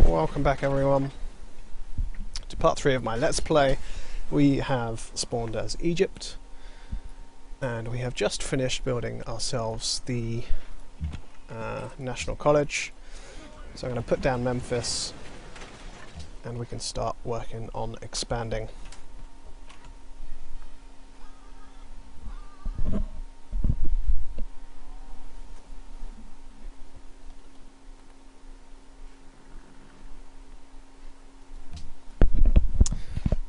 Welcome back everyone to part 3 of my Let's Play. We have spawned as Egypt and we have just finished building ourselves the National College. So I'm going to put down Memphis and we can start working on expanding.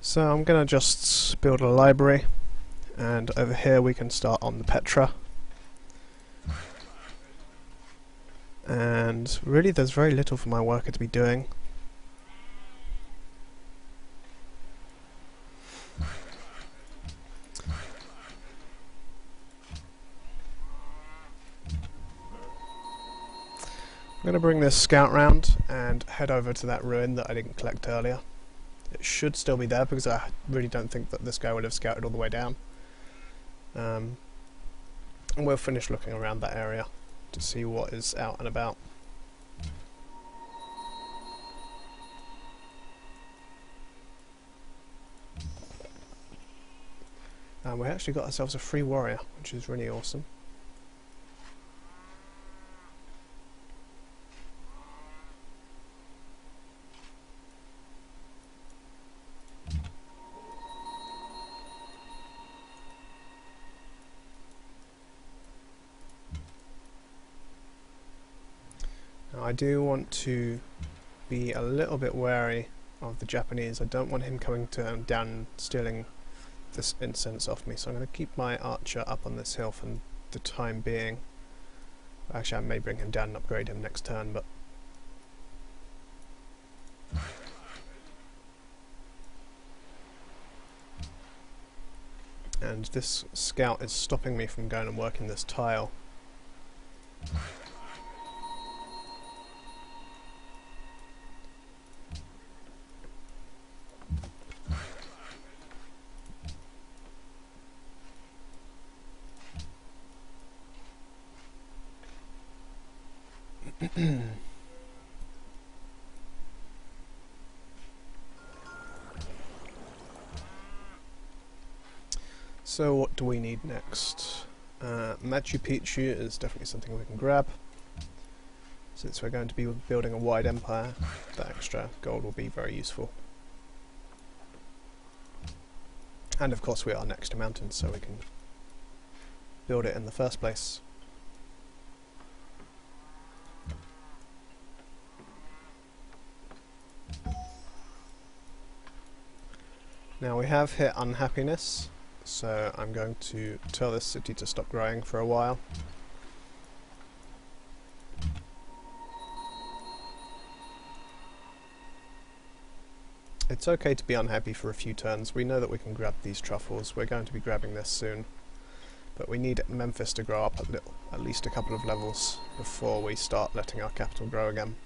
So I'm going to just build a library, and over here we can start on the Petra. And really there's very little for my worker to be doing. I'm going to bring this scout round and head over to that ruin that I didn't collect earlier. It should still be there because I really don't think that this guy would have scouted all the way down. And we'll finish looking around that area to see what is out and about. And we actually got ourselves a free warrior, which is really awesome. Now I do want to be a little bit wary of the Japanese. I don't want him coming down and stealing this incense off me, so I'm going to keep my archer up on this hill for the time being. Actually, I may bring him down and upgrade him next turn, but and this scout is stopping me from going and working this tile. So what do we need next? Machu Picchu is definitely something we can grab. Since we're going to be building a wide empire, that extra gold will be very useful. And of course we are next to mountains, so we can build it in the first place. Now we have hit unhappiness, so I'm going to tell this city to stop growing for a while. It's okay to be unhappy for a few turns. We know that we can grab these truffles. We're going to be grabbing this soon. But we need Memphis to grow up at least a couple of levels before we start letting our capital grow again.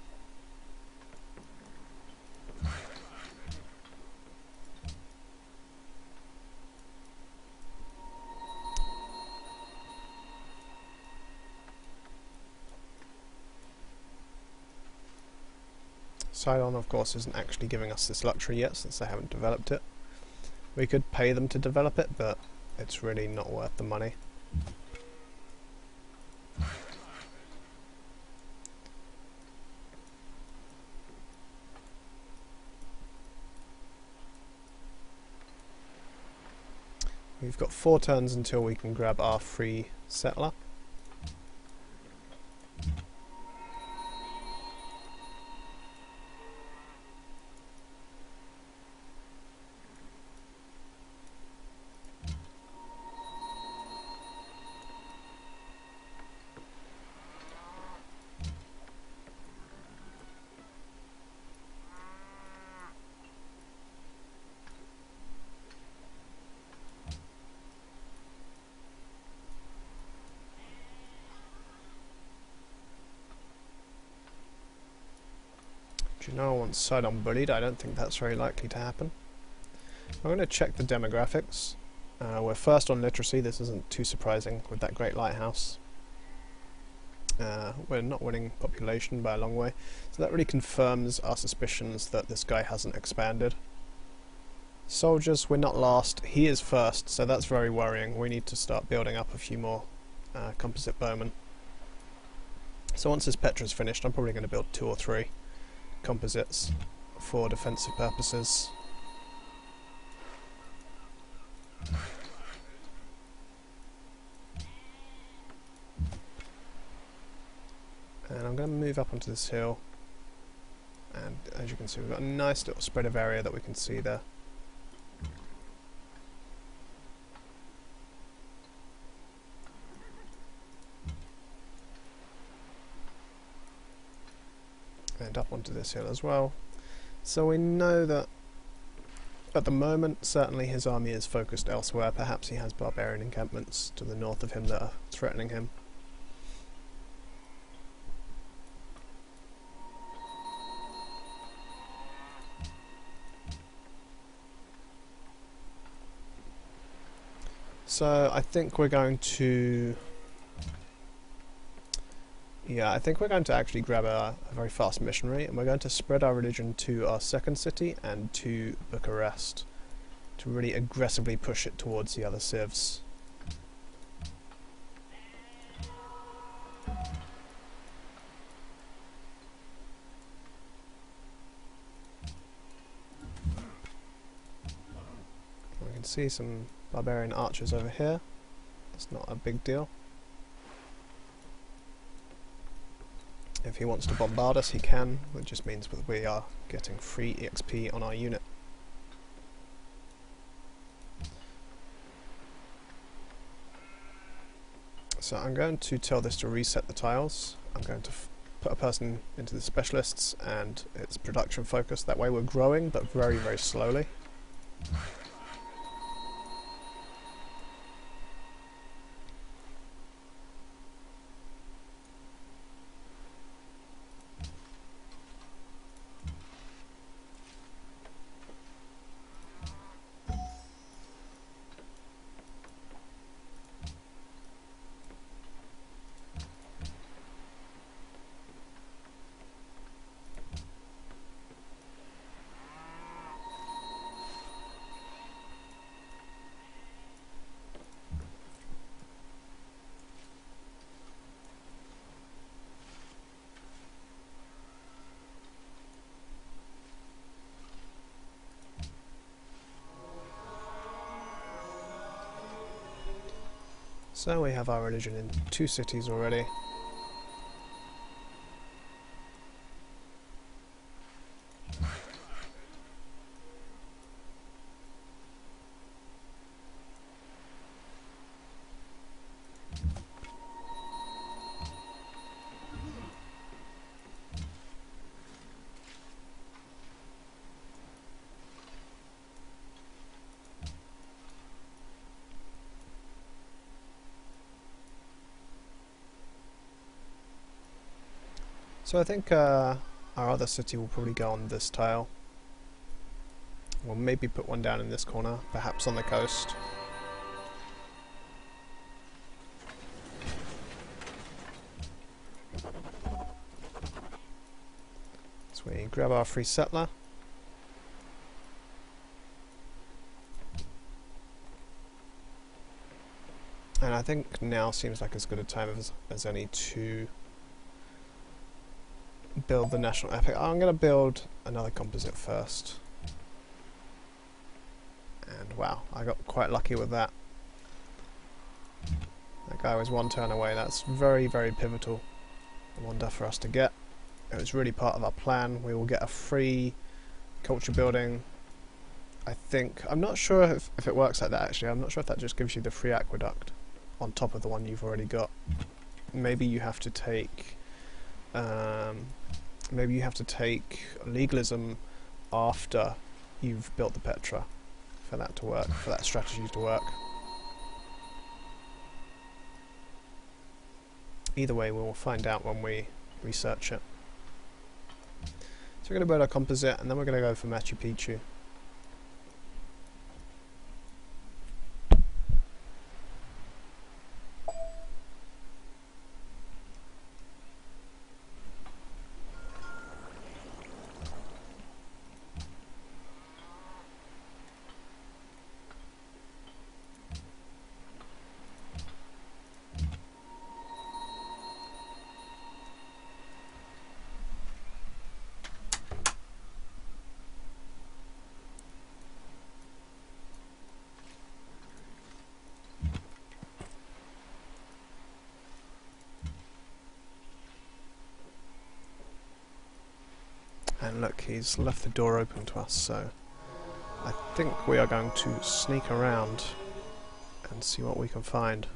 Sidon, of course, isn't actually giving us this luxury yet since they haven't developed it. We could pay them to develop it, but it's really not worth the money. We've got 4 turns until we can grab our free settler. Do you know I want Sidon bullied? I don't think that's very likely to happen. I'm going to check the demographics. We're first on literacy, this isn't too surprising with that great lighthouse. We're not winning population by a long way, so that really confirms our suspicions that this guy hasn't expanded. Soldiers, we're not last, he is first, so that's very worrying. We need to start building up a few more composite bowmen. So once this Petra's finished, I'm probably going to build 2 or 3 composites for defensive purposes. And I'm going to move up onto this hill, and as you can see we've got a nice little spread of area that we can see there. And up onto this hill as well. So we know that at the moment certainly his army is focused elsewhere. Perhaps he has barbarian encampments to the north of him that are threatening him. So I think we're going to... Yeah, I think we're going to actually grab a very fast missionary, and we're going to spread our religion to our second city and to Bucharest to really aggressively push it towards the other civs. We can see some barbarian archers over here. That's not a big deal. If he wants to bombard us, he can. It just means that we are getting free EXP on our unit. So I'm going to tell this to reset the tiles. I'm going to put a person into the specialists and it's production focused. That way we're growing, but very, very slowly. So we have our religion in 2 cities already. So I think our other city will probably go on this tile. We'll maybe put one down in this corner, perhaps on the coast. So we grab our free settler. And I think now seems like as good a time as any to build the national epic. I'm going to build another composite first. And wow, I got quite lucky with that. That guy was 1 turn away. That's very, very pivotal. I wonder for us to get. It was really part of our plan. We will get a free culture building. I think, I'm not sure if it works like that actually. I'm not sure if that just gives you the free aqueduct on top of the one you've already got. Maybe you have to take legalism after you've built the Petra for that to work, for that strategy to work. Either way, we will find out when we research it. So we're going to build our composite and then we're going to go for Machu Picchu. And look, he's left the door open to us, so I think we are going to sneak around and see what we can find.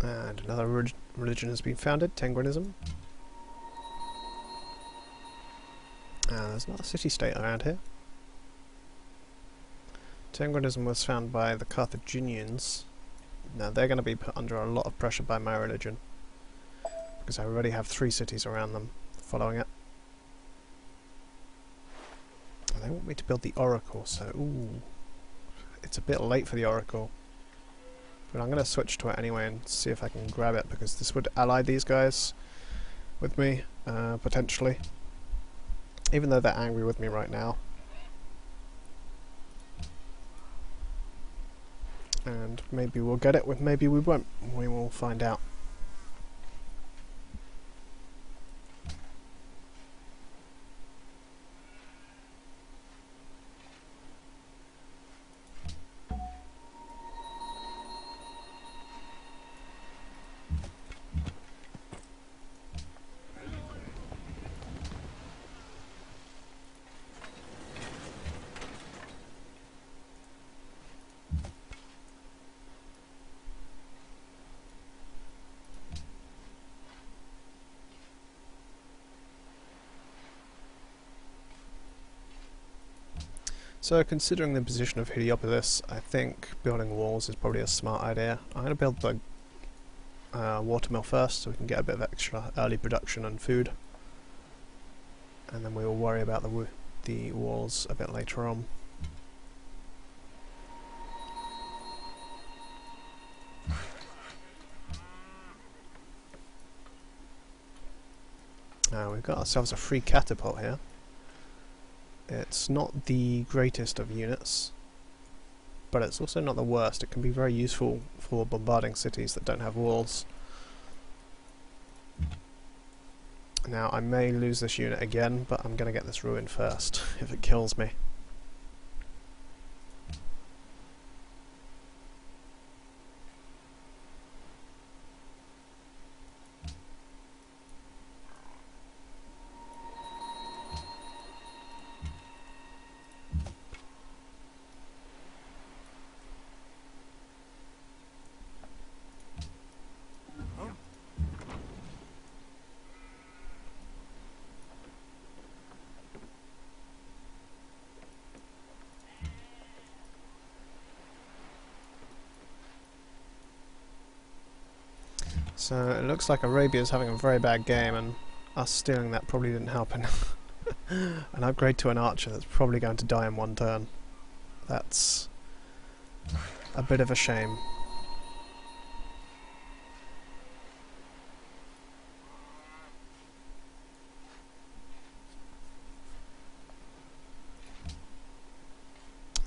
And another religion has been founded, Tenguanism. And there's another city-state around here. Tenguanism was founded by the Carthaginians. Now they're going to be put under a lot of pressure by my religion, because I already have 3 cities around them following it. And they want me to build the oracle, so ooh, it's a bit late for the oracle. But I'm going to switch to it anyway and see if I can grab it, because this would ally these guys with me, potentially. Even though they're angry with me right now. And maybe we'll get it, maybe we won't. We will find out. So considering the position of Heliopolis, I think building walls is probably a smart idea. I'm going to build the watermill first, so we can get a bit of extra early production and food. And then we will worry about the walls a bit later on. Now we've got ourselves a free catapult here. It's not the greatest of units, but it's also not the worst. It can be very useful for bombarding cities that don't have walls. Now I may lose this unit again, but I'm going to get this ruin first, if it kills me. So it looks like Arabia is having a very bad game, and us stealing that probably didn't help. An upgrade to an archer that's probably going to die in 1 turn. That's a bit of a shame.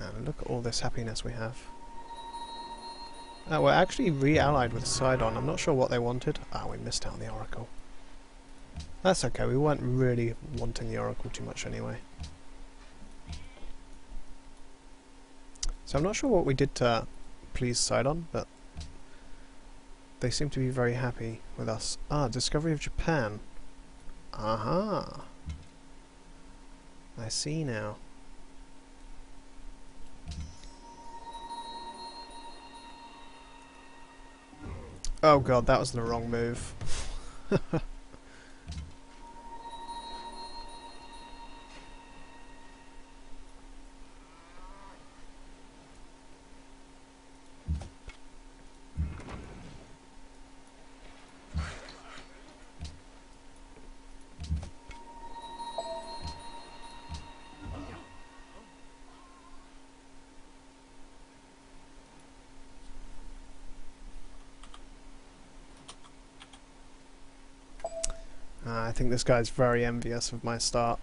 And look at all this happiness we have. We're actually re-allied with Sidon. I'm not sure what they wanted. We missed out on the Oracle. That's okay, we weren't really wanting the Oracle too much anyway. So I'm not sure what we did to please Sidon, but they seem to be very happy with us. Discovery of Japan. Aha! I see now. Oh god, that was the wrong move. I think this guy's very envious of my start.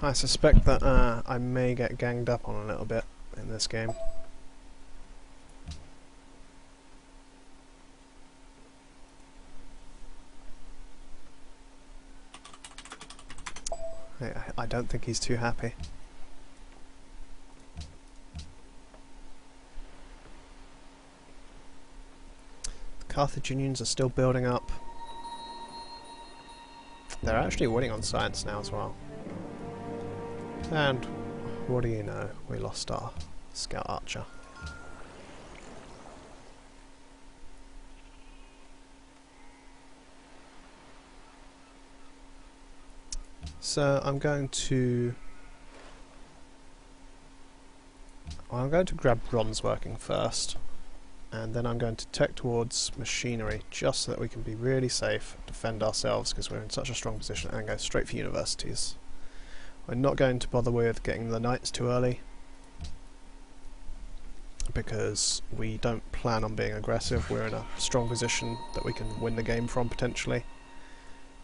I suspect that I may get ganged up on a little bit in this game. I don't think he's too happy. The Carthaginians are still building up. They're actually winning on science now as well. And what do you know? We lost our scout archer. So I'm going to grab bronze working first, and then I'm going to tech towards machinery just so that we can be really safe, defend ourselves because we're in such a strong position, and go straight for universities. We're not going to bother with getting the knights too early because we don't plan on being aggressive. We're in a strong position that we can win the game from potentially.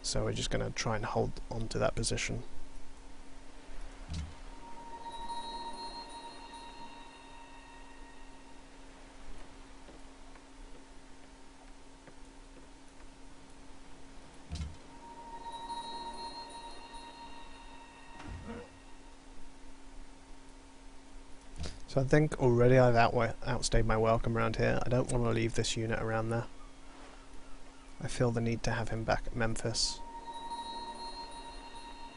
So we're just going to try and hold on to that position. So I think already I've outstayed my welcome around here. I don't want to leave this unit around there. I feel the need to have him back at Memphis.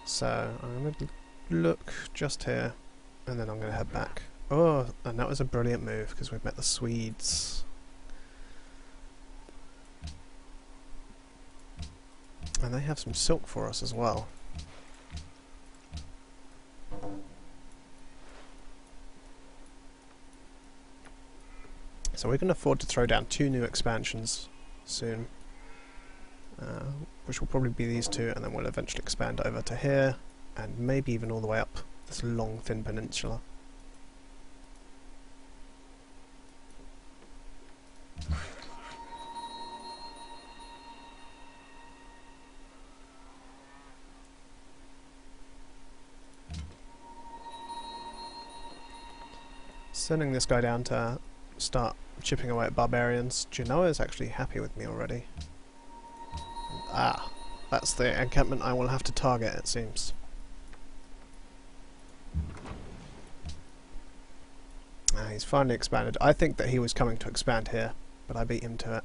So I'm going to look just here, and then I'm going to head back. Oh, and that was a brilliant move because we've met the Swedes. And they have some silk for us as well. So we can afford to throw down 2 new expansions soon, which will probably be these 2, and then we'll eventually expand over to here, and maybe even all the way up this long thin peninsula. Sending this guy down to start chipping away at barbarians. Genoa is actually happy with me already. Ah, that's the encampment I will have to target, it seems. He's finally expanded. I think that he was coming to expand here, but I beat him to it.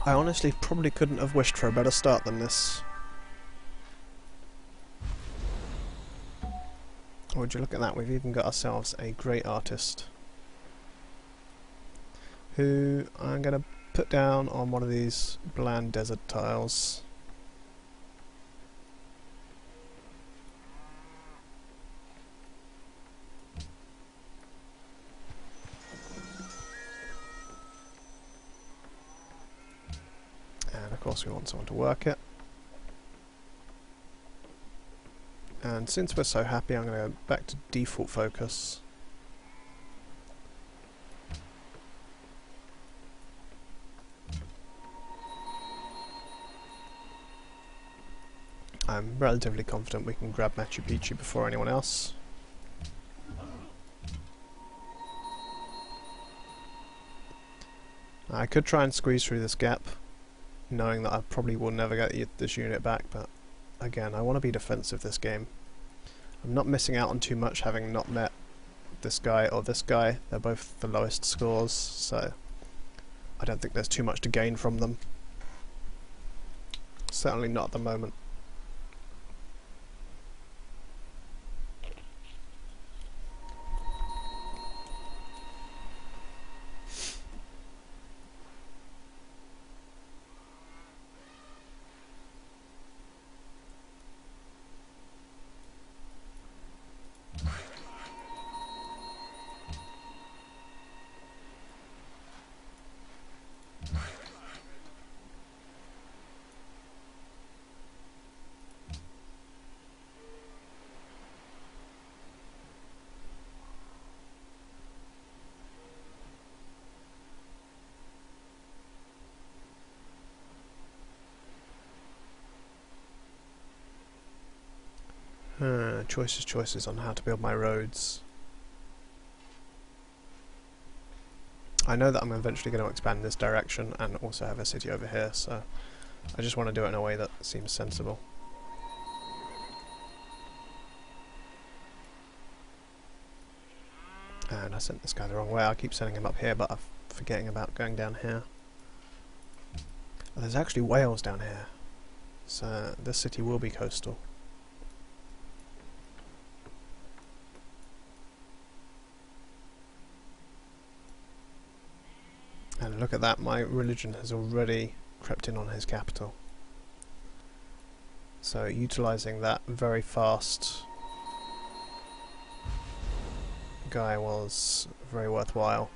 I honestly probably couldn't have wished for a better start than this. Would you look at that, we've even got ourselves a great artist who I'm going to put down on one of these bland desert tiles. And of course we want someone to work it. And since we're so happy, I'm going to go back to default focus. I'm relatively confident we can grab Machu Picchu before anyone else. I could try and squeeze through this gap, knowing that I probably will never get this unit back, but again, I want to be defensive this game. I'm not missing out on too much having not met this guy or this guy. They're both the lowest scores, so I don't think there's too much to gain from them. Certainly not at the moment. Choices on how to build my roads. I know that I'm eventually going to expand this direction and also have a city over here, so I just want to do it in a way that seems sensible. And I sent this guy the wrong way. I keep sending him up here, but I'm forgetting about going down here. Oh, there's actually whales down here, so this city will be coastal. And look at that, my religion has already crept in on his capital. So utilising that very fast guy was very worthwhile.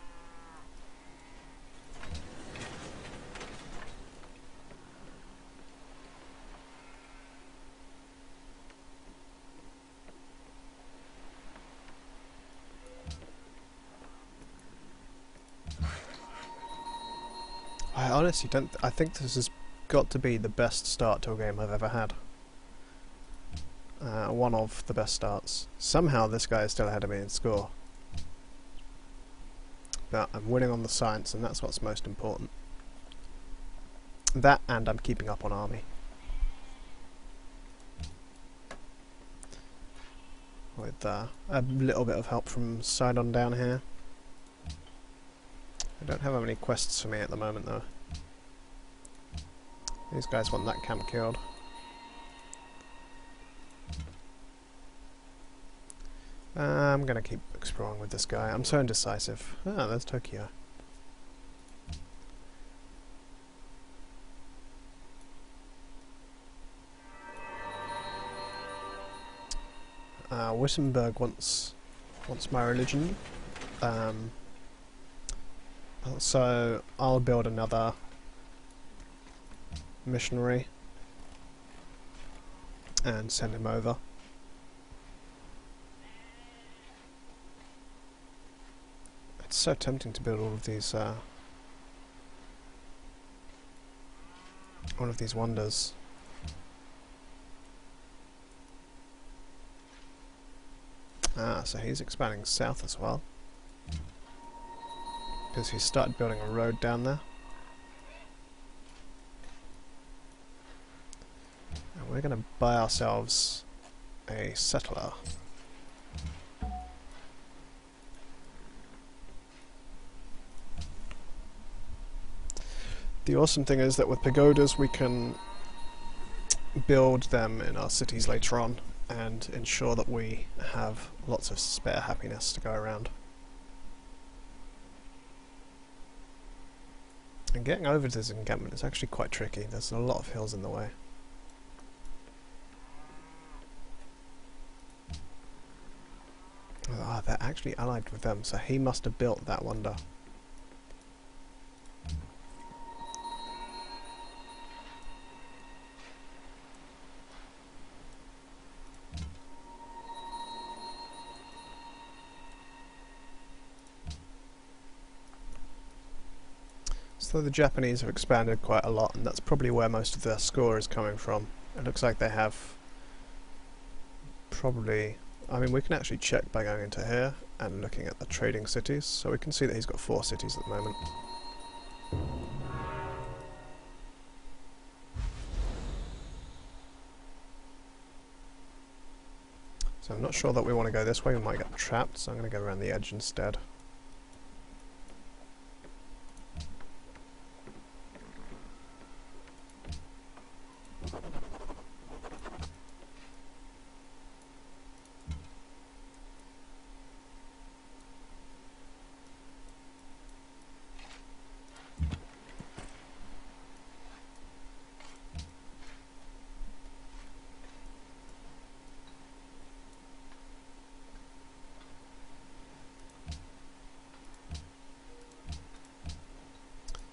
I honestly don't. I think this has got to be the best start to a game I've ever had. One of the best starts. Somehow this guy is still ahead of me in score. But I'm winning on the science, and that's what's most important. That, and I'm keeping up on army. With a little bit of help from Sidon down here. I don't have any quests for me at the moment though. These guys want that camp killed. I'm gonna keep exploring with this guy. I'm so indecisive. Ah, there's Tokyo. Wittenberg wants my religion. So I'll build another missionary and send him over. It's so tempting to build all of these wonders. So he's expanding south as well, because he started building a road down there. And we're going to buy ourselves a settler. The awesome thing is that with pagodas we can build them in our cities later on and ensure that we have lots of spare happiness to go around. And getting over to this encampment is actually quite tricky. There's a lot of hills in the way. Ah, they're actually allied with them, so he must have built that wonder. So the Japanese have expanded quite a lot, and that's probably where most of their score is coming from. It looks like they have probably... I mean, we can actually check by going into here and looking at the trading cities, so we can see that he's got 4 cities at the moment. So I'm not sure that we want to go this way, we might get trapped, so I'm going to go around the edge instead.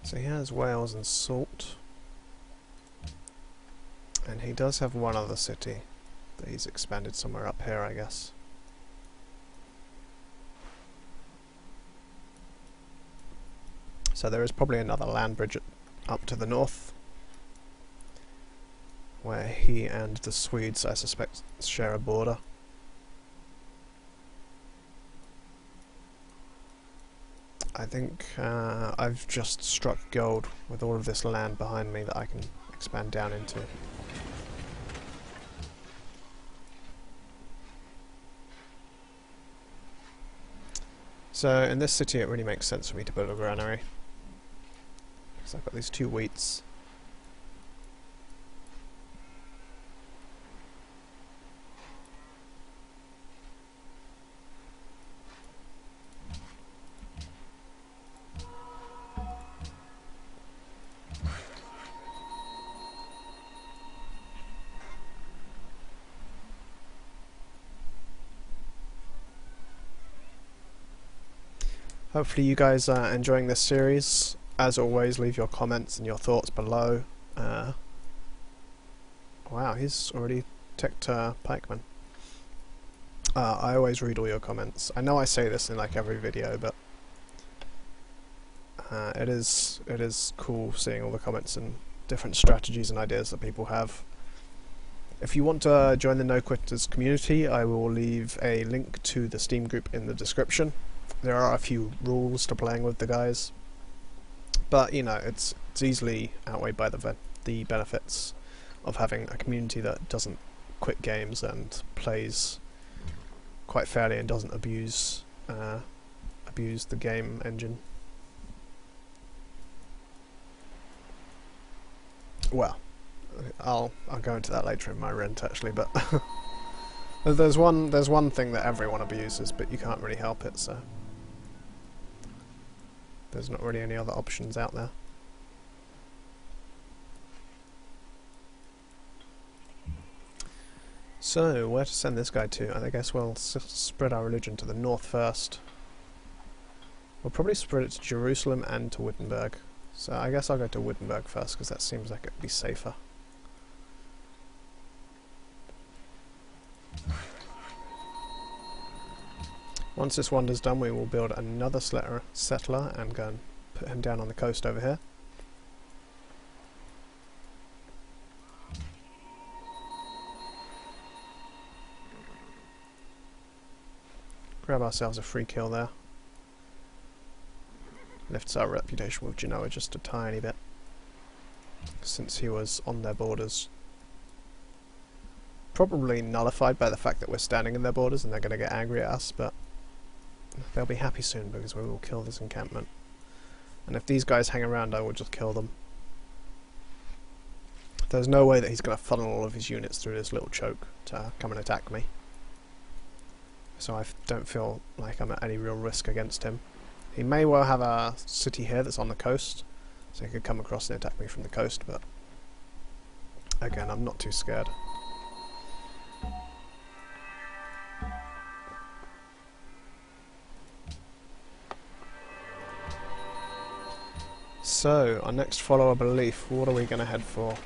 So he has whales and salt, and he does have one other city that he's expanded somewhere up here, I guess. So there is probably another land bridge up to the north, where he and the Swedes, I suspect, share a border. I think I've just struck gold with all of this land behind me that I can expand down into. So in this city it really makes sense for me to build a granary, because I've got these 2 wheats. Hopefully you guys are enjoying this series. As always, leave your comments and your thoughts below. Wow, he's already ticked Pikeman. I always read all your comments. I know I say this in like every video, but it is cool seeing all the comments and different strategies and ideas that people have. If you want to join the No Quitters community, I will leave a link to the Steam group in the description. There are a few rules to playing with the guys, but you know, it's easily outweighed by the benefits of having a community that doesn't quit games and plays quite fairly and doesn't abuse the game engine. Well, I'll go into that later in my rant actually, but there's one thing that everyone abuses, but you can't really help it, so there's not really any other options out there. So, where to send this guy to? I guess we'll spread our religion to the north first. We'll probably spread it to Jerusalem and to Wittenberg. So I guess I'll go to Wittenberg first, because that seems like it'd be safer. Once this wonder's done, we will build another settler and go and put him down on the coast over here. Grab ourselves a free kill there. Lifts our reputation with Genoa just a tiny bit, since he was on their borders. Probably nullified by the fact that we're standing in their borders and they're going to get angry at us, but they'll be happy soon because we will kill this encampment. And if these guys hang around, I will just kill them. There's no way that he's going to funnel all of his units through this little choke to come and attack me. So I don't feel like I'm at any real risk against him. He may well have a city here that's on the coast, so he could come across and attack me from the coast, but again, I'm not too scared. So, our next follower belief, what are we going to head for?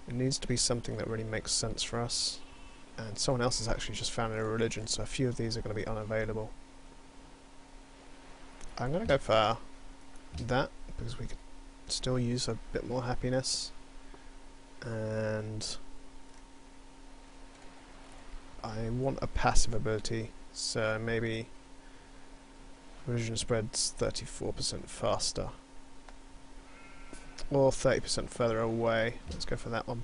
It needs to be something that really makes sense for us. And someone else has actually just founded a religion, so a few of these are going to be unavailable. I'm going to go for that, because we could still use a bit more happiness. and I want a passive ability, so maybe religion spreads 34% faster, or 30% further away. Let's go for that one.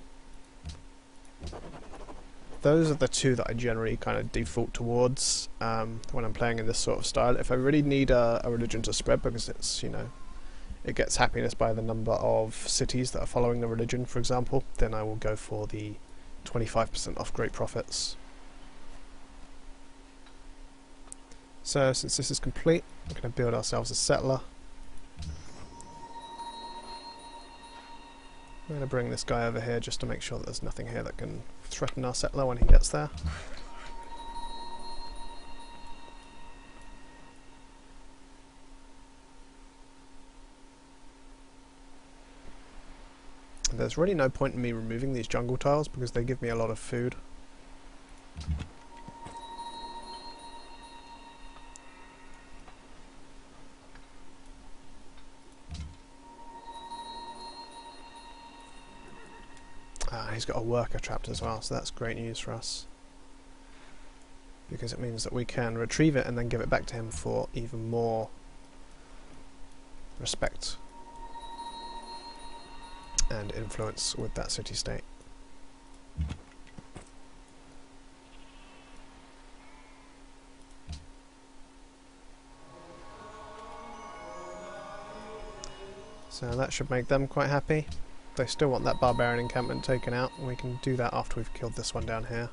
Those are the two that I generally kind of default towards when I'm playing in this sort of style. If I really need a religion to spread, because it's, you know, it gets happiness by the number of cities that are following the religion, for example, then I will go for the 25% off great profits. So since this is complete, we're going to build ourselves a settler. I'm going to bring this guy over here just to make sure that there's nothing here that can threaten our settler when he gets there. There's really no point in me removing these jungle tiles because they give me a lot of food. He's got a worker trapped as well, so that's great news for us, because it means that we can retrieve it and then give it back to him for even more respect and influence with that city-state. So that should make them quite happy. They still want that barbarian encampment taken out, and we can do that after we've killed this one down here.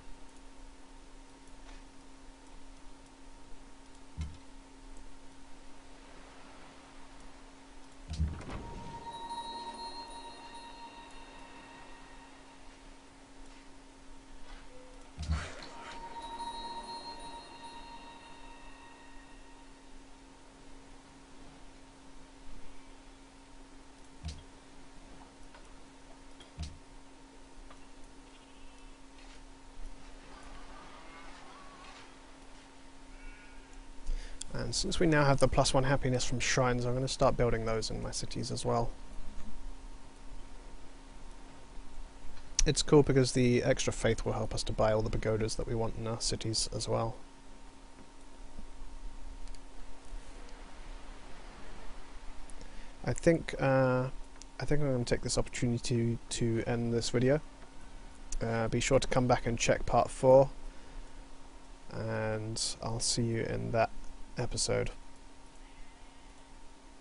And since we now have the +1 happiness from shrines, I'm going to start building those in my cities as well. It's cool because the extra faith will help us to buy all the pagodas that we want in our cities as well. I think I'm going to take this opportunity to end this video. Be sure to come back and check part 4, and I'll see you in that episode.